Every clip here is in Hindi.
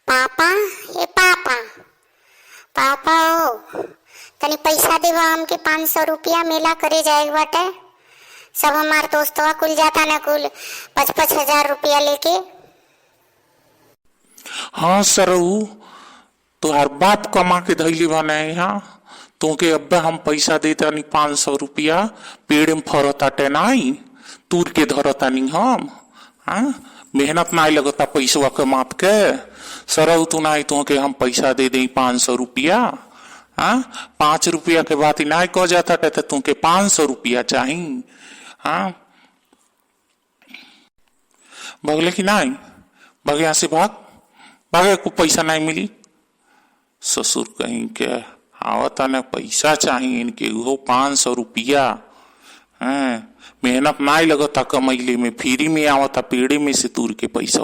पापा, ए पापा, पापा ओ तनी पैसा देवा हमके 500 रुपया मेला करे जाए बाटे। सब हमार दोस्तवा कुल जाता न कुल 5-5 हजार रुपया लेके। हाँ सरऊ, तुहार बाप कमा के धैली बने यहाँ तुके अब हम पैसा देता नहीं 500 रुपया पेड़ में फरताटे नहीं तूर के धरतानी हम। हाँ मेहनत नहीं लगता पैसवा के माप के सरऊ तू नहीं तुके हम पैसा दे दे 500 रुपया। हाँ 5 रुपया के बात नहीं कह जाता तो तुके 500 रुपया चाहिए। हाँ भगले की नहीं भाग यहाँ से भाग भागे को पैसा नहीं मिली। ससुर कहीं के आवता न पैसा चाहिए इनके वो 500 रुपया। हाँ मेहनत नहीं लगता कमैले में फ्री में आवता पेड़े में से तूर के पैसा।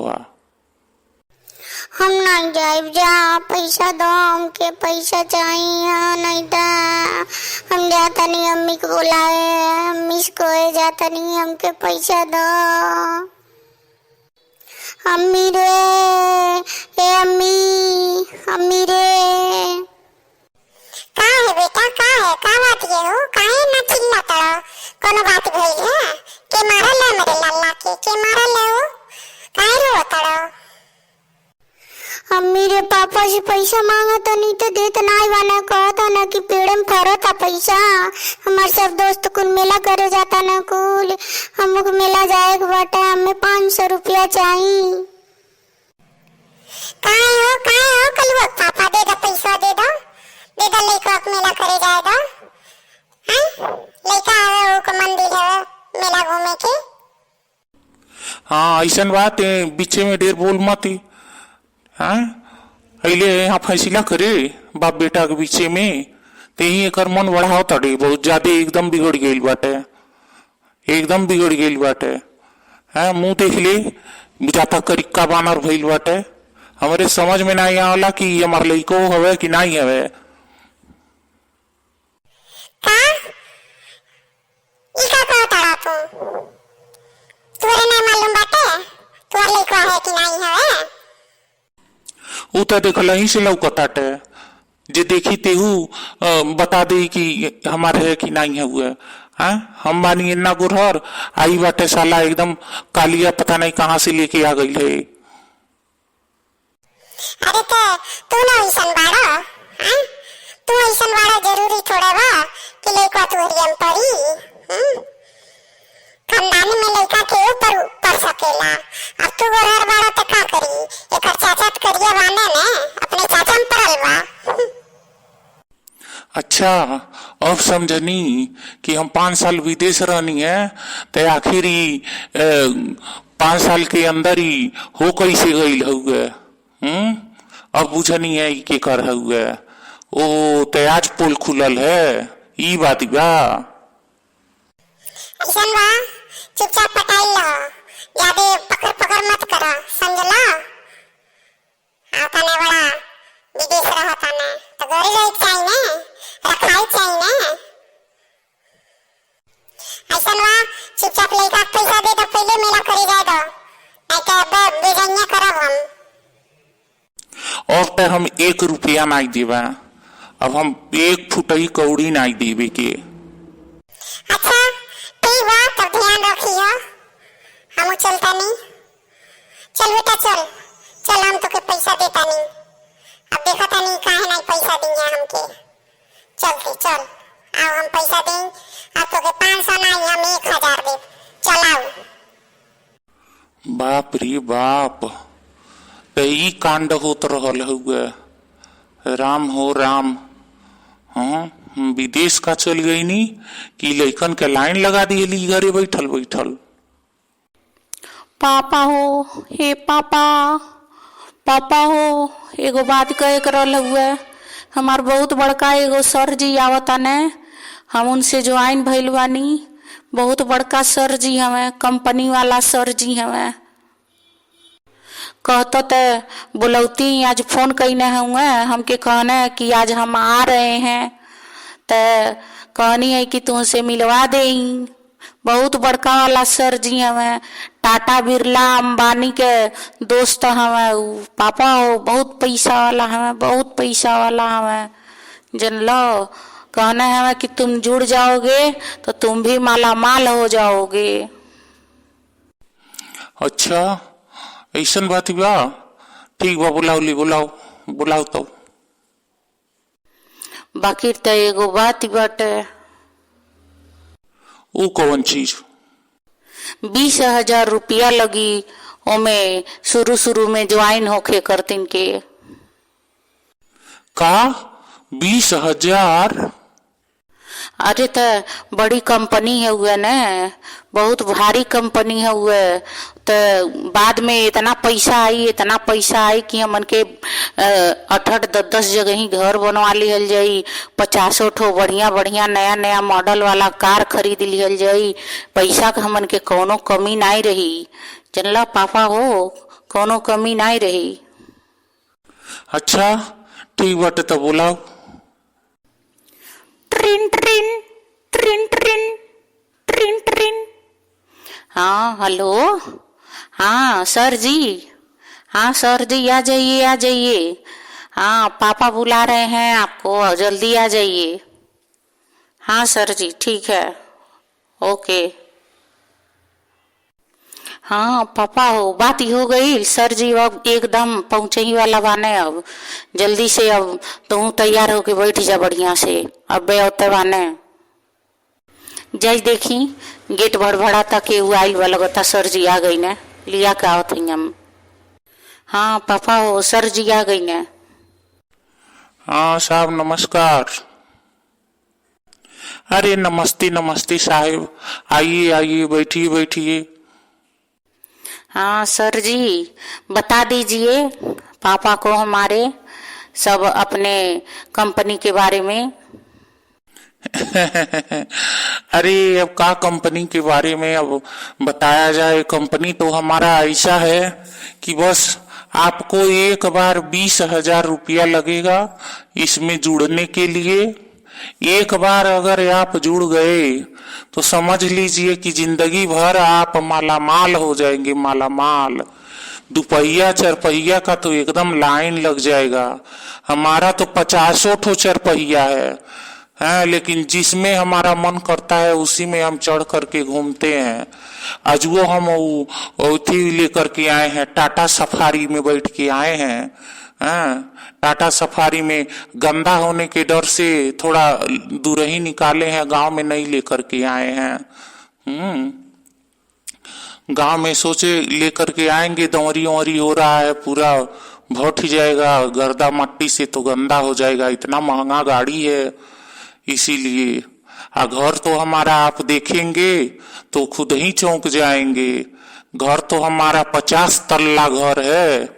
हम नहीं जाए जा पैसा दो हमके पैसा चाहिए नहीं दा हम जाता नहीं अम्मी को बुलाए अम्मी को जाता नहीं हमके पैसा दो। अम्मी रे ए अम्मी अम्मी रे का है बेटा का है का बात ये हो काहे ना चिल्लाता हो कोनो बात भइल है के मारा ले मेरे लल्ला के मारा ले हो काहे रोता हो। अम्मी रे पापा से पैसा मांगा तो नहीं तो देत नहीं बना कहता ना कि पेड़ में फरता पैसा। हमारे सब दोस्त कुल मेला करे जाता ना कुल हमको मेला जाए के बाटे हमें 500 रुपया चाहिए। काहे हो कल वो पापा दे दो पैसा दे दो लइका मेला करे जाए दो। हां लइका आवे को मंदिर है मेला घूमे के। हाँ ऐसा बात है बीचे में ढेर बोल मत। हाँ अले यहाँ फैसला करे बाप बेटा के बीचे में ते ही एक मन बढ़ाओ तड़े बहुत ज्यादा एकदम बिगड़ गई बाटे एकदम बिगड़ गई बाटे। हाँ मुंह देख ले जाता करिक्का बानर भइल बाटे हमारे समझ में नहीं आवला कि हमार लइको हवे कि नहीं हवे। का ई का कहता तू तोरे नहीं मालूम बाटे तोर लइको है कि नहीं हवे। वो तो देखल ही से लौकताटे जे देखी तेहू बता दे कि हमारे है कि नहीं है हुआ। हाँ हम मानी इन्ना गुरहर आई बाटे साला एकदम कालिया पता नहीं कहाँ से लेके आ गई है। अरे तो तू ना ऐसन बाड़ा हां तू ऐसन बाड़ा जरूरी थोड़ा बा कि लइका तू हरियम पड़ी। खानदानी में लइका के ऊपर पड़ सकेला। अब तू गोरहर बाड़ा तो का करी एकर चाचा त करिया बाने ने अपने चाचा में पड़ल बा। अच्छा अब समझनी कि हम 5 साल विदेश रहनी है तो आखिर 5 साल के अंदर ही हो कैसे गई हुए। अब बुझनी है के कर हुए ओ तो आज पोल खुलल है ई बात बा। ऐसन बा चुपचाप पटाई लो ज्यादा पकड़ पकड़ मत करो समझला। आता ने बड़ा विदेश रहता ने तो गरी रही चाहिए ने रखाई चाहिए ने। ऐसन बा चुपचाप लइका पैसा दे दो पहले मेला करे जाए दो नहीं तो अब बेजनिया करब हम। और तो हम 1 रुपया नहीं देवा अब हम 1 फुटई कौड़ी नहीं देवे के। अच्छा ठीक बा तब ध्यान रखियो हम चलता नहीं। चल बेटा चल चल हम तो के पैसा देता नहीं अब देखा था नहीं काहे नहीं पैसा देंगे हमके। चलते चल आओ हम पैसा दें अब तो के 500 नहीं हम 1000 दे चल आओ। बाप रे बाप तो ई कांड होत रहल हुए राम हो राम। हाँ विदेश का चल गई नी कि लइकन के लाइन लगा दिए घरे बैठल बैठल। पापा हो हे पापा पापा हो एगो बात कहे करल हुए हमार बहुत बड़का एगो सर जी आवता ने हम उनसे ज्वाइन भइल बानी। बहुत बड़का सर जी हमें कंपनी वाला सर जी हमें कहते तो बुलौती आज फोन कईने हुए हमके कहने कि आज हम आ रहे हैं तो कहनी है कि तुमसे मिलवा दे बहुत बड़का वाला सर जी हमें, टाटा बिरला अंबानी के दोस्त हमें उ। पापा हो बहुत पैसा वाला हमें, बहुत पैसा वाला हमें, जन लो। कहना है हमें कि तुम जुड़ जाओगे तो तुम भी माला माल हो जाओगे। अच्छा ऐसन बात बा, ठीक बा, बुलाओ ली, बुलाओ बुलाओ तो। बाकी तो एगो बात बाटे। वो कौन चीज? 20,000 रुपया लगी ओमे शुरू शुरू में ज्वाइन होके करतीन के। का 20,000? अरे तो बड़ी कंपनी है हुए न, बहुत भारी कंपनी है हुए। तो बाद में इतना पैसा आई, इतना पैसा आई कि हमन के 8-8 10-10 जगह ही घर बनवा लिहल जाई, 50 ठो बढ़िया बढ़िया नया नया मॉडल वाला कार खरीद लिहल जाई। पैसा का हमन के कोनो कमी नहीं रही, जनला पापा हो, कोनो कमी नहीं रही। अच्छा ठीक बाटे तो बुलाओ। ट्रिन ट्रिन ट्रिन ट्रिन ट्रिन ट्रिन। हाँ हेलो, हाँ सर जी, हाँ सर जी आ जाइए आ जाइए। हाँ पापा बुला रहे हैं आपको, जल्दी आ जाइए। हाँ सर जी ठीक है, ओके। हाँ पापा हो, बात ही हो गई। सर जी अब एकदम पहुंचे ही वाला बाने, अब जल्दी से अब तुम तैयार होके बैठ जा बढ़िया से, अब बे होते बाने। जय देखी गेट भड़भड़ा तक के आइल वाला लगता सर जी आ गई ने, लिया का आवत हम। हाँ पापा हो, सर जी आ गई ने। हाँ साहब नमस्कार। अरे नमस्ते नमस्ते साहिब, आइए आइए, बैठिए बैठिए। हाँ सर जी बता दीजिए पापा को हमारे सब अपने कंपनी के बारे में। अरे अब का कंपनी के बारे में अब बताया जाए। कंपनी तो हमारा ऐसा है कि बस आपको एक बार 20,000 रुपया लगेगा इसमें जुड़ने के लिए। एक बार अगर आप जुड़ गए तो समझ लीजिए कि जिंदगी भर आप मालामाल हो जाएंगे, मालामाल। दुपहिया चरपहिया का तो एकदम लाइन लग जाएगा। हमारा तो 50 ठो चरपहिया है, लेकिन जिसमें हमारा मन करता है उसी में हम चढ़ करके घूमते हैं। आज वो हम उठी लेकर के आए हैं, टाटा सफारी में बैठ के आए हैं। टाटा सफारी में गंदा होने के डर से थोड़ा दूर ही निकाले हैं, गांव में नहीं लेकर के आए हैं। गांव में सोचे लेकर के आएंगे, दौरी वरी हो रहा है, पूरा भट ही जाएगा, गर्दा मट्टी से तो गंदा हो जाएगा, इतना महंगा गाड़ी है इसीलिए। घर तो हमारा आप देखेंगे तो खुद ही चौंक जाएंगे। घर तो हमारा 50 तल्ला घर है।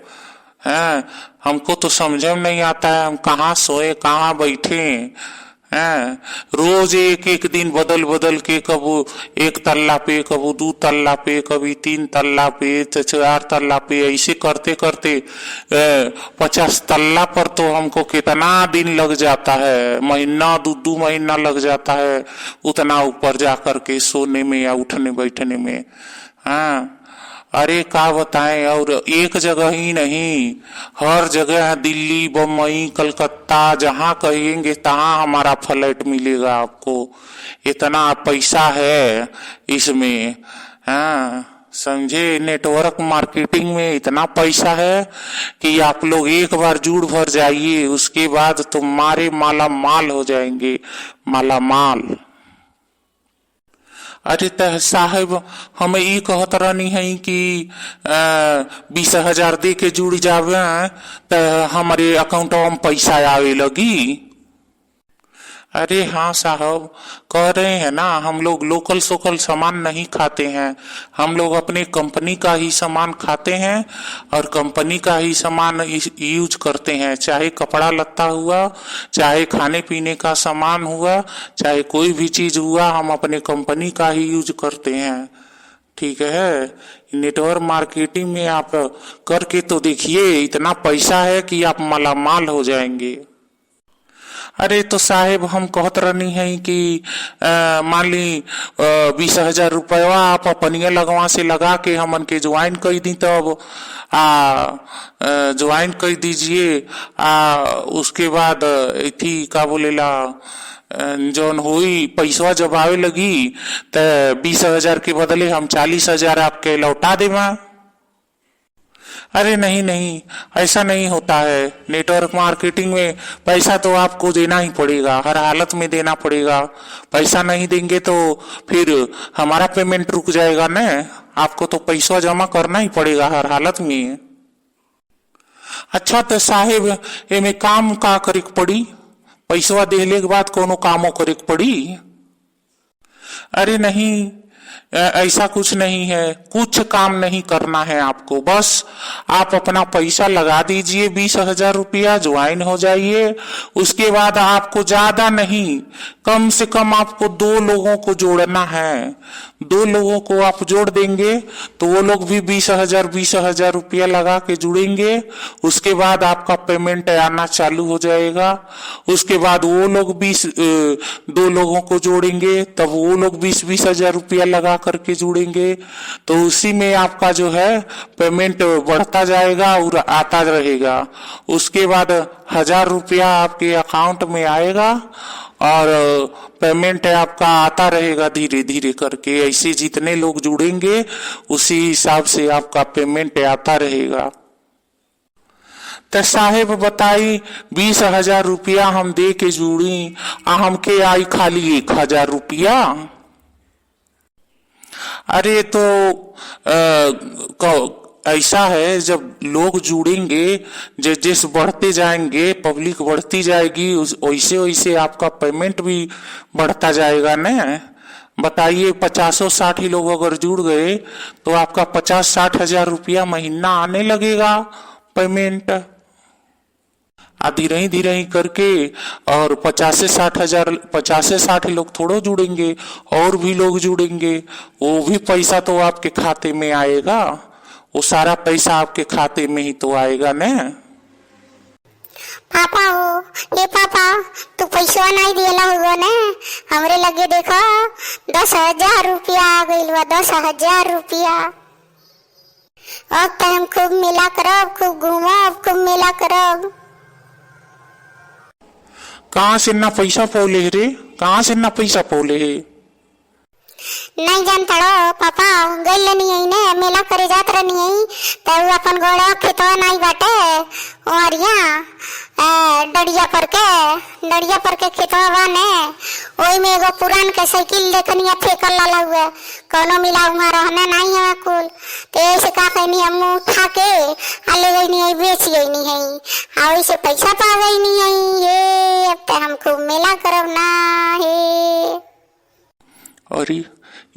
हमको तो समझ में नहीं आता है हम कहाँ सोए कहाँ बैठे हैं। रोज एक एक दिन बदल बदल के, कबू 1 तल्ला पे, कबू 2 तल्ला पे, कभी 3 तल्ला पे, 4 तल्ला पे, ऐसे करते करते 50 तल्ला पर तो हमको कितना दिन लग जाता है, महीना 2 महीना लग जाता है उतना ऊपर जा करके सोने में या उठने बैठने में। अरे का बताएं। और एक जगह ही नहीं, हर जगह, दिल्ली बम्बई कलकत्ता, जहां कहेंगे तहां हमारा फ्लैट मिलेगा आपको। इतना पैसा है इसमें, समझे। नेटवर्क मार्केटिंग में इतना पैसा है कि आप लोग एक बार जुड़ भर जाइए, उसके बाद तुम्हारे माला माल हो जाएंगे, माला माल। अरे तह साहब हमें ये कहत रहनी है कि 20,000 दे के जुड़ जावे तो हमारे अकाउंट में पैसा आवे लगी। अरे हाँ साहब कह रहे हैं ना, हम लोग लोकल सोकल सामान नहीं खाते हैं, हम लोग अपने कंपनी का ही सामान खाते हैं और कंपनी का ही सामान यूज करते हैं। चाहे कपड़ा लत्ता हुआ, चाहे खाने पीने का सामान हुआ, चाहे कोई भी चीज हुआ, हम अपने कंपनी का ही यूज करते हैं। ठीक है। नेटवर्क मार्केटिंग में आप करके तो देखिए, इतना पैसा है कि आप मालामाल हो जाएंगे। अरे तो साहेब हम कहत रहनी है कि मान ली 20,000 रुपया आप अपनिया लगवा से लगा के हमन के ज्वाइन कर दी, तब ज्वाइन कर दीजिए। उसके बाद थी का बोलेला जौन हुई पैसा जब आवे लगी तो 20,000 के बदले हम 40,000 आपके लौटा देवा। अरे नहीं नहीं, ऐसा नहीं होता है। नेटवर्क मार्केटिंग में पैसा तो आपको देना ही पड़ेगा, हर हालत में देना पड़ेगा। पैसा नहीं देंगे तो फिर हमारा पेमेंट रुक जाएगा ना। आपको तो पैसा जमा करना ही पड़ेगा हर हालत में। अच्छा तो साहेब एमे काम का करे पड़ी? पैसा देने के बाद कोनो कामों करे पड़ी? अरे नहीं, ऐसा कुछ नहीं है, कुछ काम नहीं करना है आपको। बस आप अपना पैसा लगा दीजिए 20,000 रुपया, ज्वाइन हो जाइए। उसके बाद आपको ज्यादा नहीं, कम से कम आपको 2 लोगों को जोड़ना है। 2 लोगों को आप जोड़ देंगे तो वो लोग भी 20,000 रुपया लगा के जुड़ेंगे। उसके बाद आपका पेमेंट आना चालू हो जाएगा। उसके बाद वो लोग 2 लोगों को जोड़ेंगे, तब वो लोग 20,000 रुपया लगा करके जुड़ेंगे। तो उसी में आपका जो है पेमेंट बढ़ता जाएगा और आता रहेगा। उसके बाद 1,000 रुपया आपके अकाउंट में आएगा और पेमेंट आपका आता रहेगा धीरे धीरे करके। ऐसे जितने लोग जुड़ेंगे उसी हिसाब से आपका पेमेंट आता रहेगा। तो साहेब बताई 20,000 रुपया हम दे के जुड़ी, हमके आई खाली 1,000 रुपया। अरे तो ऐसा है, जब लोग जुड़ेंगे, जैसे बढ़ते जाएंगे, पब्लिक बढ़ती जाएगी, वैसे वैसे आपका पेमेंट भी बढ़ता जाएगा ना। बताइए 50-60 लोग अगर जुड़ गए तो आपका 50-60 हजार रुपया महीना आने लगेगा पेमेंट। धीरे धीरे करके और 50-60 लोग थोड़ो जुड़ेंगे, और भी लोग जुड़ेंगे, वो भी पैसा तो आपके खाते में आएगा। वो सारा पैसा आपके खाते में ही तो आएगा ना। पापा हो, ये पापा तू पैसा नहीं दिला हुआ ना, हमरे लगे देखा 10,000 रुपया आ गइल बा। 10,000 रुपया। अब तो हम खूब मेला करब, खूब घूमब, खूब मेला करब। कहाँ से ना पैसा पौले रे? कहाँ से ना पैसा पौले है? नहीं जानता रो पापा, गइल नहीं है ने मेला करे जात रहनी है, तो अपन गोड़ा खेतवा नहीं बाटे ओरिया डड़िया पर के खेतवा बाने। ओई में एगो पुरान के साइकिल देखनिया फेकल लाला हुआ, कोनो मिला हुआ रहना नहीं है कुल। तो ऐसे का कहनी हम उठा के ले गई नहीं है, बेच गई नहीं है, और इसे पैसा पा गई नहीं है। ये अब तो हम खूब मेला करब ना है। अरे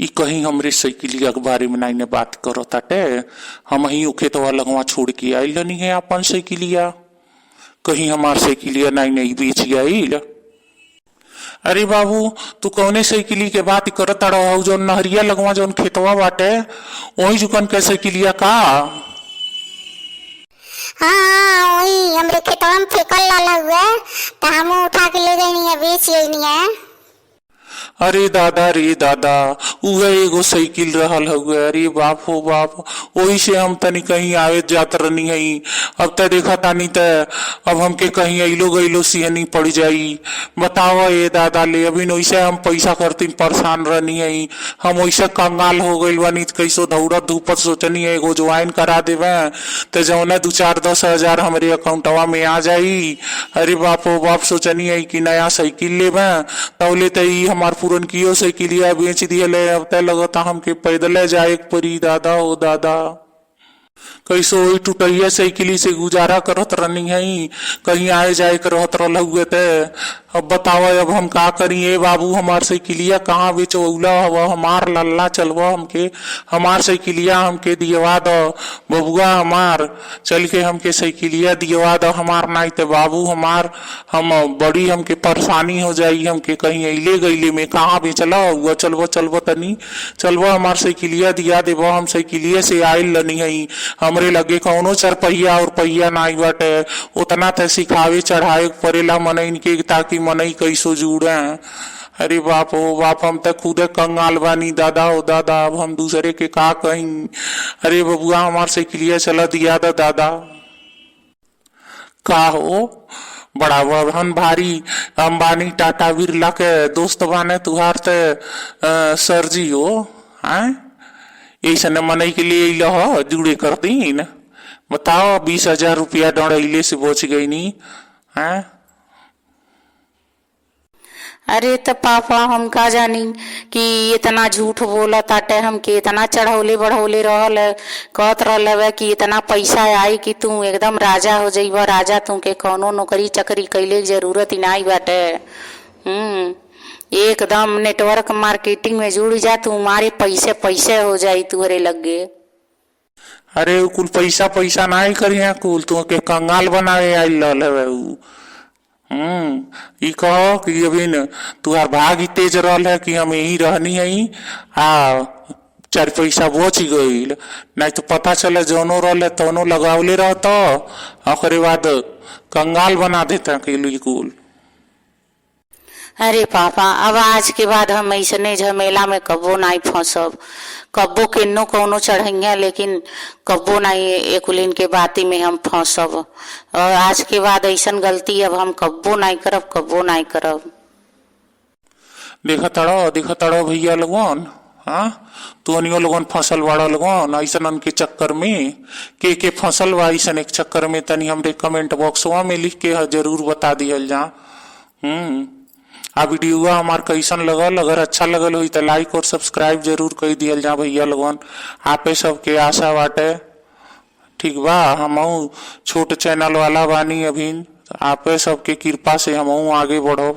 ई कहीं हमरे साइकिलिया के बारे में नहीं ने बात करो ताटे। हम ही खेतवा लगवा छोड़ के आइल नहीं है अपन साइकिलिया, कहीं हमार साइकिलिया नहीं बेच आइल। अरे बाबू तू कौने साइकिली के बात करत रहो? जो नहरिया लगवा जो खेतवा बाटे वही जुकन के साइकिलिया का? हाँ वही हमरे खेतवा में फेकल लाला हुआ, तो हम उठा के ले गई नहीं है, बेच गई नहीं है। अरे दादा रे दादा, उहे एगो साइकिल रहल हुए। अरे बाप हो बाप, वही से हम तनी कहीं आवे जात रहनी है। अब तो देखा तानी त अब हमके कहीं अइलो गइलो सिहनी पड़ जाई। बताओ ये दादा ले, अभी वैसे हम पैसा करती परेशान रहनी है। हम वैसे कंगाल हो गइल बानी, कैसो दौड़त धूपत सोचनी है एगो ज्वाइन करा देवे तो जौना 2-4-10 हजार हमारे अकाउंटवा में आ जाई। अरे बाप हो बाप, सोचनी है कि नया साइकिल लेवे, तौले तई हमार पुरन कियो साइकिलिया बेच दिए। अब तय लगता हमके पैदल जाए परी। दादा हो दादा, कैसो वही टूटैया साइकिली से गुजारा करत रहनी है, कहीं आए जाए कर रहत रह हुए थे। अब बताओ अब हम का करिए बाबू? हमार साइकिलिया कहाँ बेचौला हवा? हमार लल्ला चलवा हमके, हमार साइकिलिया हमके दियवा दो बबुआ, हमार चल के हमके साइकिलिया दियवा दो हमार। नहीं तो बाबू हमार हम बड़ी हमके परेशानी हो जाई, हमके कहीं अइले गइले में कहाँ बेचला हुआ। चलवा तनी चलवा, हमार साइकिलिया दिया देवा, हम साइकिलिया से आइल नहीं है। हमरे लगे कौनो चरपहिया और पहिया नाई बाटे। उतना ते सिखावे चढ़ावे के पड़ेला मनई के ताकि मनई कैसो जुड़े। अरे बाप हो बाप, हम तो खुदे कंगाल बानी दादा हो दादा, अब हम दूसरे के का कहीं। अरे बबुआ हमार साइकिलिया चला दिया था दादा। का हो बड़ा बड़हन भारी अंबानी टाटा बिरला के दोस्त बाने तुहार ते सर जी हो हैं। ऐसा मनई के लिए लह जुड़े कर दीन। बताओ 20,000 रुपया डड़ैले से बच गई नी हैं। अरे तो पापा हम का जानी कि इतना झूठ बोला ताटे, हमके इतना चढ़ौले बढ़ौले रहल है, कहत रहल है कि इतना पैसा आई कि तू एकदम राजा हो जाइबा राजा, तुमके कौनो नौकरी चकरी कैले की जरूरत ही नहीं बाटे। एकदम नेटवर्क मार्केटिंग में जुड़ जा, तुम्हारे पैसे पैसे हो जाई तुहरे लगे। अरे कुल पैसा पैसा नहीं करिए, कुल तुमके कंगाल बनावे आई लल है। ई कहो कि अभी न तुहार भाग ही तेज रहल है कि हम यही रहनी है आ 4 पैसा बच गई, नहीं तो पता चले जौनो रहल है तौनो लगावले रहता, ओकरे बाद कंगाल बना देता के कुल। अरे पापा अब आज के बाद हम ऐसने झमेला में कब्बो नहीं फंसब, कब्बो किन्नो कौनो चढ़ैया, लेकिन कब्बो नहीं एकुलिन के बाती में हम फंसब। और आज के बाद ऐसन गलती अब हम कब्बो नहीं करब, कब्बो नहीं करब। देखा तड़ो भैया लोगन, हाँ तुहनियो लोगन फसल बाड़ा लोगन ऐसन के चक्कर में के फसल बा ऐसन एक चक्कर में, तनी हमरे कमेंट बॉक्सवा में लिख के जरूर बता दिहल जा। आ वीडियो हमार कैसन लगल, अगर अच्छा लगल हो तो लाइक और सब्सक्राइब जरूर कर दियल जा भैया लोगन। आपे सबके आशा बाटे ठीक बा, हमहू छोट चैनल वाला बानी अभी, आपे सबके कृपा से हमहू आगे बढ़ो।